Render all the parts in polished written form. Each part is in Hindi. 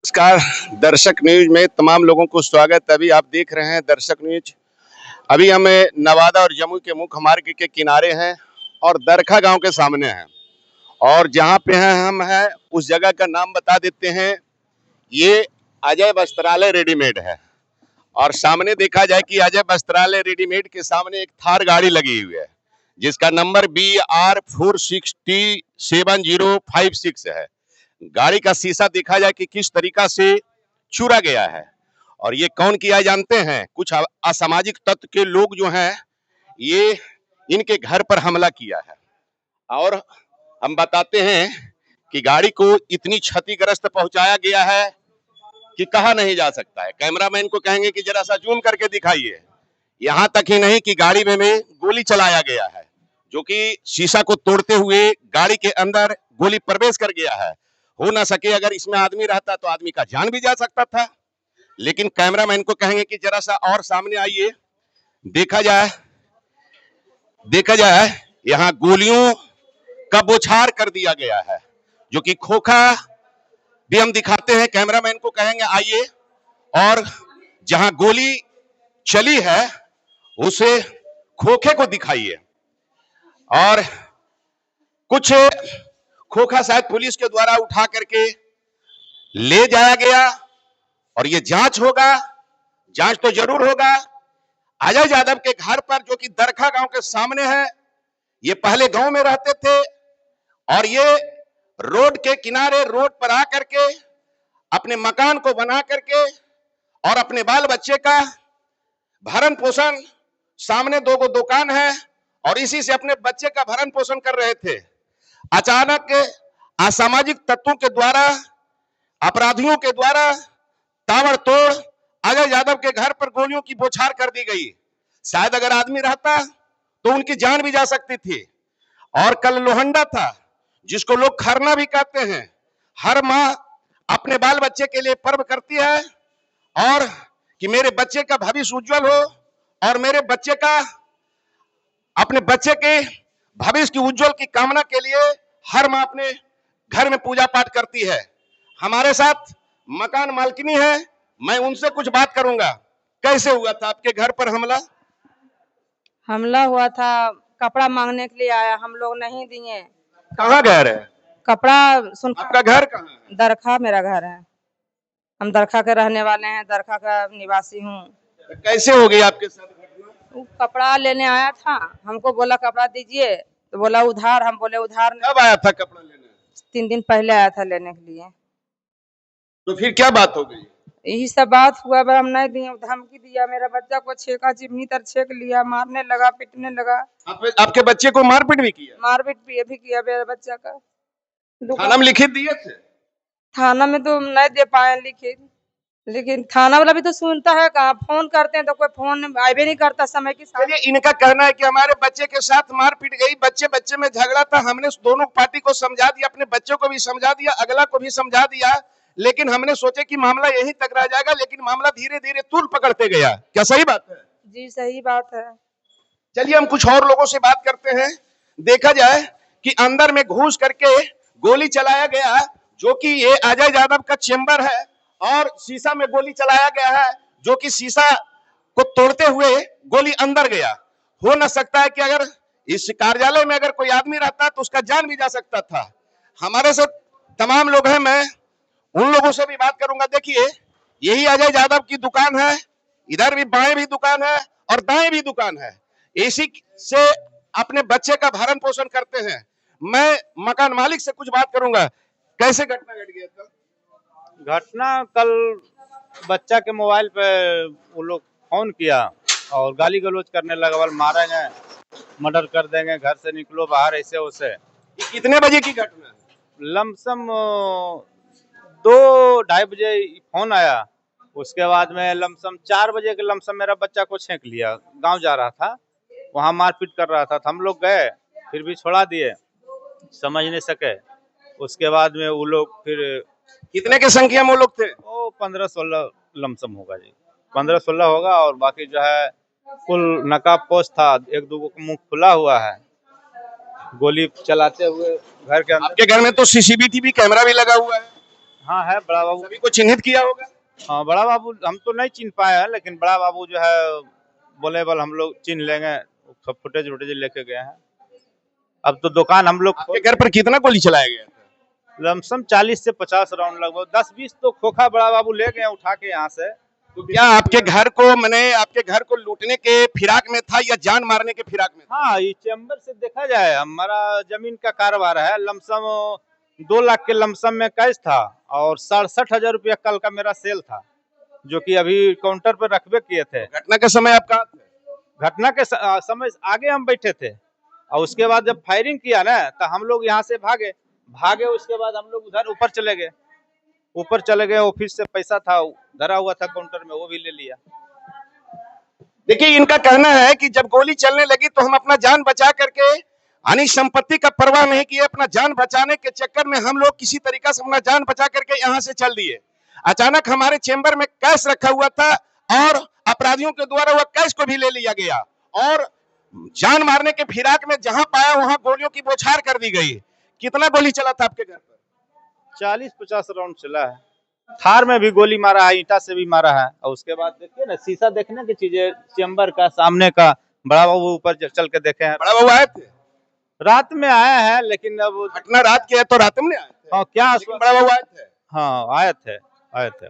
नमस्कार। दर्शक न्यूज में तमाम लोगों को स्वागत। अभी आप देख रहे हैं दर्शक न्यूज। अभी हम नवादा और जमुई के मुख्य मार्ग के किनारे हैं और दरखा गांव के सामने हैं। और जहां पे हैं हम हैं उस जगह का नाम बता देते हैं। ये अजय वस्त्रालय रेडीमेड है और सामने देखा जाए कि अजय वस्त्रालय रेडीमेड के सामने एक थार गाड़ी लगी हुई है जिसका नंबर BR4607056 है। गाड़ी का शीशा देखा जाए कि किस तरीका से चुरा गया है और ये कौन किया जानते हैं? कुछ असामाजिक तत्व के लोग जो हैं ये इनके घर पर हमला किया है और हम बताते हैं कि गाड़ी को इतनी क्षतिग्रस्त पहुंचाया गया है कि कहा नहीं जा सकता है। कैमरामैन को कहेंगे कि जरा सा जूम करके दिखाइए। यहां तक ही नहीं कि गाड़ी में गोली चलाया गया है जो कि शीशा को तोड़ते हुए गाड़ी के अंदर गोली प्रवेश कर गया है। हो ना सके अगर इसमें आदमी रहता तो आदमी का जान भी जा सकता था। लेकिन कैमरामैन को कहेंगे कि जरा सा और सामने आइए। देखा जाए यहाँ गोलियों का बौछार कर दिया गया है जो कि खोखा भी हम दिखाते हैं। कैमरामैन को कहेंगे आइए और जहां गोली चली है उसे खोखे को दिखाइए। और कुछ खोखा शायद पुलिस के द्वारा उठा करके ले जाया गया और ये जांच होगा। जांच तो जरूर होगा। अजय यादव के घर पर जो कि दरखा गांव के सामने है, ये पहले गांव में रहते थे और ये रोड के किनारे रोड पर आकर के अपने मकान को बना करके और अपने बाल बच्चे का भरण पोषण, सामने दो दुकान है और इसी से अपने बच्चे का भरण पोषण कर रहे थे। अचानक असामाजिक तत्वों के द्वारा, अपराधियों के द्वारा ताबड़तोड़ अजय यादव के घर पर गोलियों की बौछार कर दी गई। शायद अगर आदमी रहता तो उनकी जान भी जा सकती थी। और कल लोहंडा था जिसको लोग खरना भी कहते हैं। हर माँ अपने बाल बच्चे के लिए पर्व करती है और कि मेरे बच्चे का भविष्य उज्जवल हो और मेरे बच्चे का, अपने बच्चे के भविष्य की उज्जवल की कामना के लिए हर माँ अपने घर में पूजा पाठ करती है। हमारे साथ मकान मालकिनी है, मैं उनसे कुछ बात करूंगा। कैसे हुआ था आपके घर पर हमला? हमला हुआ था, कपड़ा मांगने के लिए आया, हम लोग नहीं दिए। कहाँ घर है? कपड़ा आपका घर कहाँ है? दरखा मेरा घर है। हम दरखा के रहने वाले हैं, दरखा का निवासी हूँ। कैसे हो गई आपके साथ घटना? वो कपड़ा लेने आया था, हमको बोला कपड़ा दीजिए, तो बोला उधार। हम बोले उधार नहीं। कब आया था कपड़ा लेने? 3 दिन पहले आया था लेने के लिए। तो फिर क्या बात हो गई? यही सब बात हुआ, हम नहीं दिए, धमकी दिया। मेरा बच्चा को छेका, चिमनी तर छेक लिया, मारने लगा, पीटने लगा। आपके बच्चे को मारपीट भी किया? मारपीट भी किया मेरे बच्चा का। थाना में लिखित दिए थे? थाना में तो नहीं दे पाए लिखित, लेकिन थाना वाला भी तो सुनता है कहाँ। फोन करते हैं तो कोई फोन आए नहीं करता समय के साथ। इनका कहना है कि हमारे बच्चे के साथ मारपीट गई, बच्चे में झगड़ा था, हमने दोनों पार्टी को समझा दिया, अपने बच्चों को भी समझा दिया, अगला को भी समझा दिया, लेकिन हमने सोचे कि मामला यहीं तक रह जाएगा, लेकिन मामला धीरे धीरे तूल पकड़ते गया। क्या सही बात है? जी सही बात है। चलिए हम कुछ और लोगों से बात करते हैं। देखा जाए कि अंदर में घुस करके गोली चलाया गया जो कि ये अजय यादव का चेंबर है और शीशा में गोली चलाया गया है जो कि शीशा को तोड़ते हुए गोली अंदर गया। हो न सकता है कि अगर इस कार्यालय में अगर कोई आदमी रहता तो उसका जान भी जा सकता था। हमारे साथ तमाम लोग हैं, मैं उन लोगों से भी बात करूंगा। देखिए यही अजय यादव की दुकान है, इधर भी बाएं भी दुकान है और दाएं भी दुकान है। इसी से अपने बच्चे का भरण पोषण करते हैं। मैं मकान मालिक से कुछ बात करूंगा। कैसे घटना घट गया था? घटना कल बच्चा के मोबाइल पे वो लोग फोन किया और गाली गलौज करने लगा, बोल मारेंगे, मर्डर कर देंगे, घर से निकलो बाहर, ऐसे वैसे। कितने बजे की घटना है? लमसम 2-2:30 बजे फोन आया। उसके बाद में लमसम 4 बजे के लमसम मेरा बच्चा को छेक लिया। गांव जा रहा था, वहां मारपीट कर रहा था, हम लोग गए, फिर भी छोड़ा दिए, समझ नहीं सके। उसके बाद में वो लोग फिर कितने के संख्या में वो लोग थे? वो 15-16 लमसम होगा जी, 15-16 होगा। और बाकी जो है कुल नकाब पोस्ट था, 1-2 को मुंह खुला हुआ है, गोली चलाते हुए घर के अंदर। आपके घर में तो सीसीटीवी कैमरा भी लगा हुआ है? हाँ है बड़ा बाबू। सभी को चिन्हित किया होगा। हाँ बड़ा बाबू हम तो नहीं चिन्ह पाए हैं, लेकिन बड़ा बाबू जो है बोले बल हम लोग चिन्ह लेंगे, सब फुटेज वुटेज लेके गए हैं। अब तो दुकान हम लोग आपके घर पर कितना गोली चलाया गया था? लमसम 40 से 50 राउंड, लगभग 10-20 तो खोखा बड़ा बाबू ले गए उठा के यहाँ से। तो क्या आपके घर को आपके घर को लूटने के फिराक में था या जान मारने के फिराक में था? हाँ, ये चैम्बर से देखा जाए हमारा जमीन का कारोबार है, लमसम 2 लाख के लमसम में कैश था और 67,000 रुपया कल का मेरा सेल था, जो कि अभी काउंटर पर रखबे किए थे। घटना के समय आपका घटना के समय आगे हम बैठे थे और उसके बाद जब फायरिंग किया ना तो हम लोग यहाँ से भागे उसके बाद हम लोग उधर ऊपर चले गए। ऑफिस से पैसा था धरा हुआ था काउंटर में, वो भी ले लिया। देखिए, इनका कहना है कि जब गोली चलने लगी तो हम अपना जान बचा करके हानि संपत्ति का परवाह नहीं किए, अपना जान बचाने के चक्कर में हम लोग किसी तरीका से अपना जान बचा करके यहाँ से चल दिए। अचानक हमारे चेंबर में कैश रखा हुआ था और अपराधियों के द्वारा वह कैश को भी ले लिया गया और जान मारने के फिराक में जहां पाया वहां गोलियों की बौछार कर दी गई। कितना गोली चला था आपके घर पर? 40-50 राउंड चला है। थार में भी गोली मारा है, ईंटा से भी मारा है। और उसके बाद देखिए ना, शीशा देखने की चीजें, चेंबर का सामने का बड़ा बाबू ऊपर चल के देखे हैं। बड़ा बाबू आए थे? रात में आए हैं, लेकिन अब घटना रात की है तो रात में आए थे। हाँ क्या बड़ा बाबू आए थे? हाँ आए थे।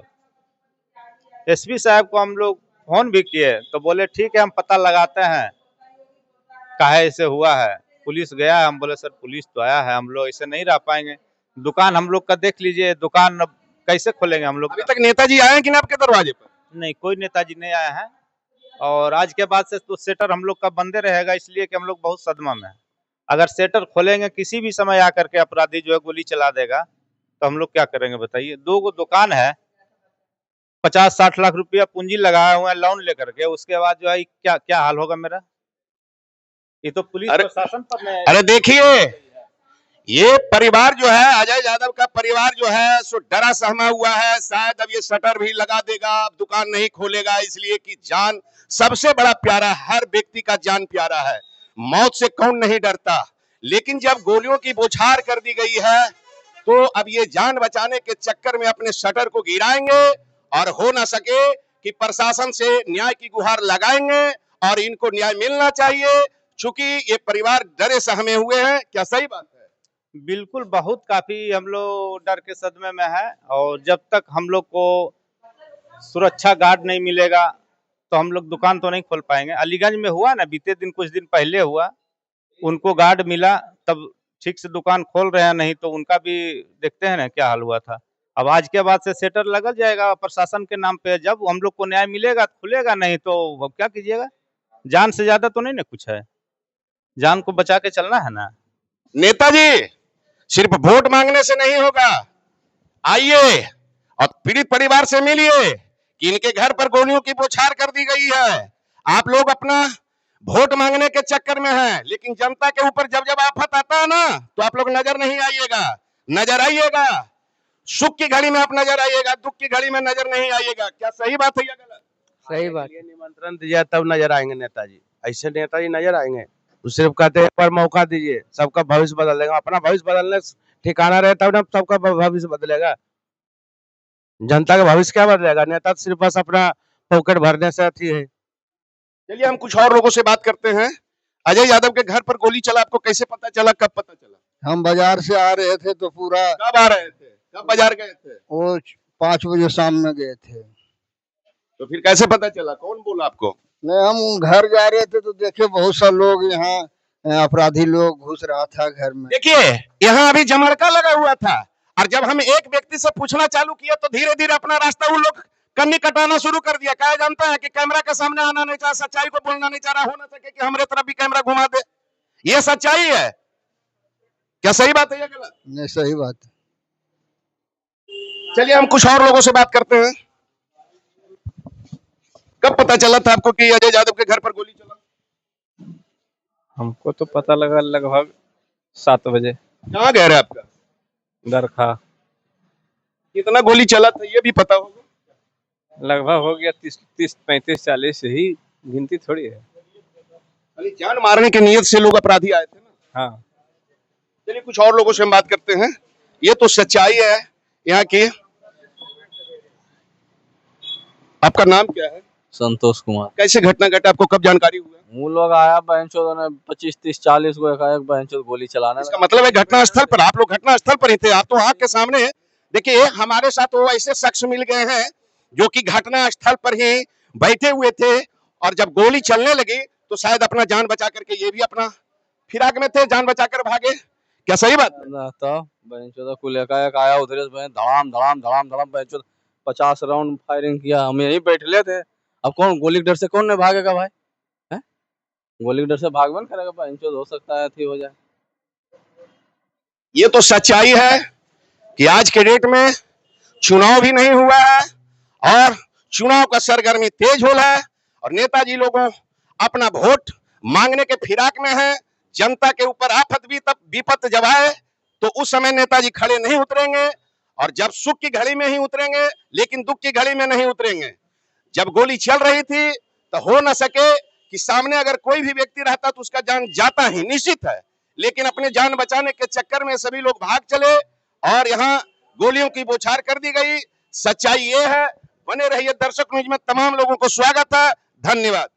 एसपी साहब को हम लोग फोन भी किए तो बोले ठीक है हम पता लगाते हैं काहे ऐसे हुआ है। पुलिस गया है, हम बोले सर पुलिस तो आया है, हम लोग ऐसे नहीं रह पाएंगे। दुकान हम लोग का देख लीजिए, दुकान अब कैसे खोलेंगे हम लोग? अभी तक नेताजी आए हैं कि ना आपके दरवाजे पर? नहीं, कोई नेताजी नहीं आया है और आज के बाद से तो सेटर हम लोग का बंदे रहेगा, इसलिए कि हम लोग बहुत सदमा में है। अगर सेटर खोलेंगे किसी भी समय आकर के अपराधी जो है गोली चला देगा तो हम लोग क्या करेंगे बताइए? 2 दुकान है, 50-60 लाख रुपया पूंजी लगाया हुआ है लोन लेकर के, उसके बाद जो है क्या हाल होगा मेरा? ये तो पुलिस प्रशासन पर नहीं। अरे देखिए, ये परिवार जो है, अजय यादव का परिवार जो है सो डरा सहमा हुआ है। शायद अब ये शटर भी लगा देगा, अब दुकान नहीं खोलेगा, इसलिए कि जान सबसे बड़ा प्यारा, हर व्यक्ति का जान प्यारा है। मौत से कौन नहीं डरता, लेकिन जब गोलियों की बौछार कर दी गई है तो अब ये जान बचाने के चक्कर में अपने शटर को गिराएंगे और हो ना सके कि प्रशासन से न्याय की गुहार लगाएंगे और इनको न्याय मिलना चाहिए, चूंकि ये परिवार डरे सहमे हुए हैं। क्या सही बात है? बिल्कुल, बहुत काफी हम लोग डर के सदमे में है और जब तक हम लोग को सुरक्षा गार्ड नहीं मिलेगा तो हम लोग दुकान तो नहीं खोल पाएंगे। अलीगंज में हुआ ना, बीते दिन कुछ दिन पहले हुआ, उनको गार्ड मिला तब ठीक से दुकान खोल रहे हैं, नहीं तो उनका भी देखते हैं ना क्या हाल हुआ था। अब आज के बाद से सेटर लग जाएगा प्रशासन के नाम पे, जब हम लोग को न्याय मिलेगा तो खुलेगा, नहीं तो अब क्या कीजिएगा? जान से ज्यादा तो नहीं ना कुछ है, जान को बचा के चलना है ना। नेताजी, सिर्फ वोट मांगने से नहीं होगा, आइए और पीड़ित परिवार से मिलिए कि इनके घर पर गोलियों की बौछार कर दी गई है। आप लोग अपना वोट मांगने के चक्कर में हैं, लेकिन जनता के ऊपर जब जब आफत आता है ना तो आप लोग नजर नहीं आइएगा, नजर आइएगा। सुख की घड़ी में आप नजर आइएगा, दुख की घड़ी में नजर नहीं आइएगा। क्या सही बात है या गलत? सही बात। निमंत्रण दीजिए तब नजर आएंगे नेताजी, ऐसे नेताजी नजर आएंगे? तो सिर्फ कहते हैं एक बार मौका दीजिए, सबका भविष्य बदल देगा। अपना भविष्य बदलने ठिकाना रहे तब ना सबका भविष्य बदलेगा। जनता का भविष्य क्या बदलेगा? नेता तो सिर्फ बस अपना पॉकेट भरने से अथी है। चलिए हम कुछ और लोगों से बात करते हैं। अजय यादव के घर पर गोली चला, आपको कैसे पता चला, कब पता चला? हम बाजार से आ रहे थे तो पूरा। कब आ रहे थे, कब बाजार गए थे? वो 5 बजे शाम में गए थे। तो फिर कैसे पता चला, कौन बोला आपको? नहीं, हम घर जा रहे थे तो देखे बहुत सा लोग यहाँ अपराधी लोग घुस रहा था घर में। देखिए, यहाँ अभी जमरका लगा हुआ था और जब हम एक व्यक्ति से पूछना चालू किया तो धीरे धीरे अपना रास्ता वो लोग कन्नी कटाना शुरू कर दिया। कहा जानता है कि कैमरा के सामने आना नहीं चाह, सच्चाई को बोलना नहीं चाह रहा, हो ना सके कि हमारे तरफ भी कैमरा घुमा दे। ये सच्चाई है। क्या सही बात है या गलत? नहीं, सही बात है। चलिए हम कुछ और लोगों से बात करते हैं। कब पता चला था आपको कि अजय यादव के घर पर गोली चला? हमको तो पता लगा लगभग 7 बजे। कहाँ घर है आपका? दरखा। कितना गोली चला था ये भी पता होगा? लगभग हो गया 30, 35, 40 ही, गिनती थोड़ी है। खाली जान मारने की नीयत से लोग अपराधी आए थे ना। हाँ, चलिए कुछ और लोगों से हम बात करते हैं। ये तो सच्चाई है यहाँ की। आपका नाम क्या है? संतोष कुमार। कैसे घटना घटा, आपको कब जानकारी हुआ? वो लोग आया बहनचोद ने 25 30 40 को एकाएक बहनचोद गोली चलाने इसका मतलब है घटना स्थल पर आप लोग घटना स्थल पर ही थे, आप तो आंख के सामने। देखिए हमारे साथ वो ऐसे शख्स मिल गए हैं जो कि घटना स्थल पर ही बैठे हुए थे, और जब गोली चलने लगी तो शायद अपना जान बचा करके ये भी अपना फिराक में थे, जान बचा कर भागे। क्या सही बात? तो बहनचोद कुल एकाएक आया उधर से बहन धड़ाम धड़ाम धड़ाम धड़ाम बहनचोद 50 राउंड फायरिंग किया। हम यहीं बैठे थे। अब कौन गोली के डर से कौन नहीं भागेगा भाई? है गोली के डर से भागबे न करेगा बहनचोद, हो सकता है थी हो जाए। ये तो सच्चाई है कि आज के डेट में चुनाव भी नहीं हुआ है और चुनाव का सरगर्मी तेज हो रहा है, और नेताजी लोगों अपना वोट मांगने के फिराक में है। जनता के ऊपर आफत विपत जब आए तो उस समय नेताजी खड़े नहीं उतरेंगे, और जब सुख की घड़ी में ही उतरेंगे लेकिन दुख की घड़ी में नहीं उतरेंगे। जब गोली चल रही थी तो हो न सके कि सामने अगर कोई भी व्यक्ति रहता तो उसका जान जाता ही निश्चित है, लेकिन अपने जान बचाने के चक्कर में सभी लोग भाग चले और यहाँ गोलियों की बौछार कर दी गई। सच्चाई ये है। बने रहिए दर्शक न्यूज में, तमाम लोगों को स्वागत है, धन्यवाद।